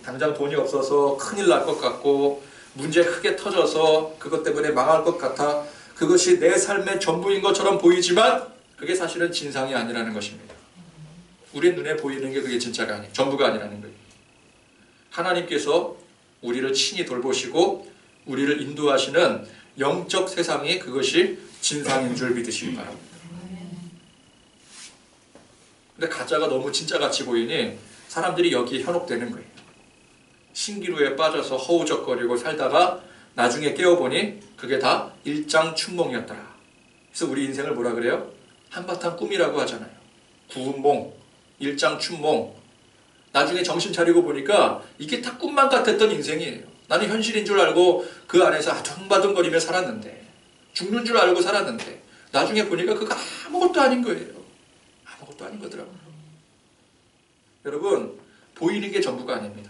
당장 돈이 없어서 큰일 날 것 같고 문제 크게 터져서 그것 때문에 망할 것 같아 그것이 내 삶의 전부인 것처럼 보이지만 그게 사실은 진상이 아니라는 것입니다. 우리 눈에 보이는 게 그게 진짜가 아니에요. 전부가 아니라는 거예요. 하나님께서 우리를 친히 돌보시고 우리를 인도하시는 영적 세상이 그것이 진상인 줄 믿으시기 바랍니다. 근데 가짜가 너무 진짜같이 보이니 사람들이 여기에 현혹되는 거예요. 신기루에 빠져서 허우적거리고 살다가 나중에 깨어보니 그게 다 일장춘몽이었더라. 그래서 우리 인생을 뭐라 그래요? 한바탕 꿈이라고 하잖아요. 구운몽, 일장춘몽. 나중에 정신 차리고 보니까 이게 다 꿈만 같았던 인생이에요. 나는 현실인 줄 알고 그 안에서 아둥바둥거리며 살았는데, 죽는 줄 알고 살았는데 나중에 보니까 그거 아무것도 아닌 거예요. 아무것도 아닌 거더라고요. 여러분, 보이는 게 전부가 아닙니다.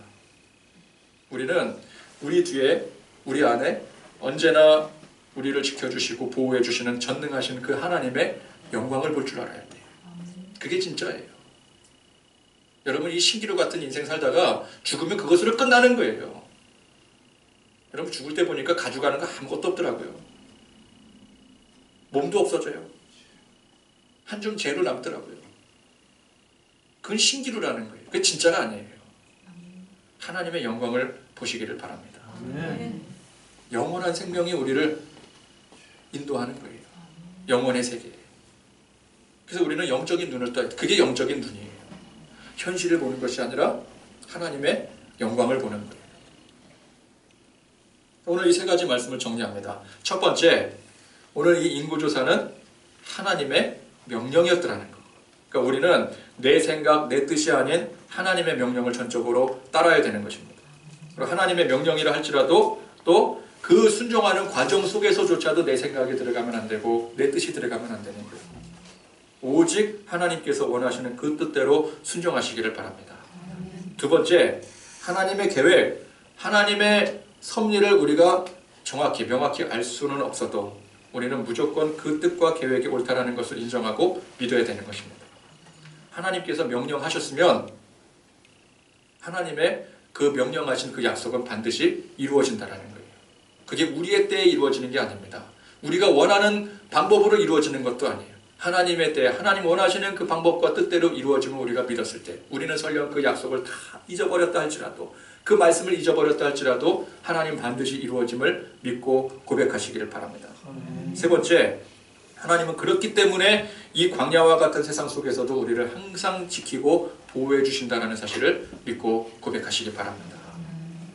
우리는 우리 뒤에, 우리 안에 언제나 우리를 지켜주시고 보호해주시는 전능하신 그 하나님의 영광을 볼 줄 알아야 돼요. 그게 진짜예요. 여러분, 이 신기루 같은 인생 살다가 죽으면 그것으로 끝나는 거예요. 여러분, 죽을 때 보니까 가져가는 거 아무것도 없더라고요. 몸도 없어져요. 한 줌 재로 남더라고요. 그건 신기루라는 거예요. 그게 진짜가 아니에요. 하나님의 영광을 보시기를 바랍니다. 영원한 생명이 우리를 인도하는 거예요. 영원의 세계. 그래서 우리는 영적인 눈을 떠야 돼. 그게 영적인 눈이에요. 현실을 보는 것이 아니라 하나님의 영광을 보는 거예요. 오늘 이 세 가지 말씀을 정리합니다. 첫 번째, 오늘 이 인구조사는 하나님의 명령이었더라는 거. 그러니까 우리는 내 생각, 내 뜻이 아닌 하나님의 명령을 전적으로 따라야 되는 것입니다. 그리고 하나님의 명령이라 할지라도 또 그 순종하는 과정 속에서조차도 내 생각이 들어가면 안 되고 내 뜻이 들어가면 안 되는 거예요. 오직 하나님께서 원하시는 그 뜻대로 순종하시기를 바랍니다. 두 번째, 하나님의 계획, 하나님의 섭리를 우리가 정확히 명확히 알 수는 없어도 우리는 무조건 그 뜻과 계획이 옳다라는 것을 인정하고 믿어야 되는 것입니다. 하나님께서 명령하셨으면 하나님의 그 명령하신 그 약속은 반드시 이루어진다라는 거예요. 그게 우리의 때에 이루어지는 게 아닙니다. 우리가 원하는 방법으로 이루어지는 것도 아니에요. 하나님의 때에 하나님 원하시는 그 방법과 뜻대로 이루어짐을 우리가 믿었을 때 우리는 설령 그 약속을 다 잊어버렸다 할지라도 그 말씀을 잊어버렸다 할지라도 하나님 반드시 이루어짐을 믿고 고백하시기를 바랍니다. 세 번째, 하나님은 그렇기 때문에 이 광야와 같은 세상 속에서도 우리를 항상 지키고 보호해 주신다는 사실을 믿고 고백하시기 바랍니다.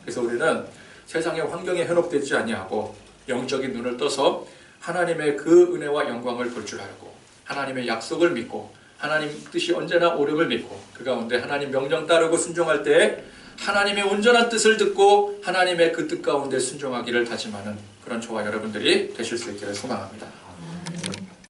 그래서 우리는 세상의 환경에 현혹되지 아니하고 영적인 눈을 떠서 하나님의 그 은혜와 영광을 볼 줄 알고 하나님의 약속을 믿고 하나님 뜻이 언제나 옳음을 믿고 그 가운데 하나님 명령 따르고 순종할 때 하나님의 온전한 뜻을 듣고 하나님의 그 뜻 가운데 순종하기를 다짐하는 그런 저와 여러분들이 되실 수 있기를 소망합니다.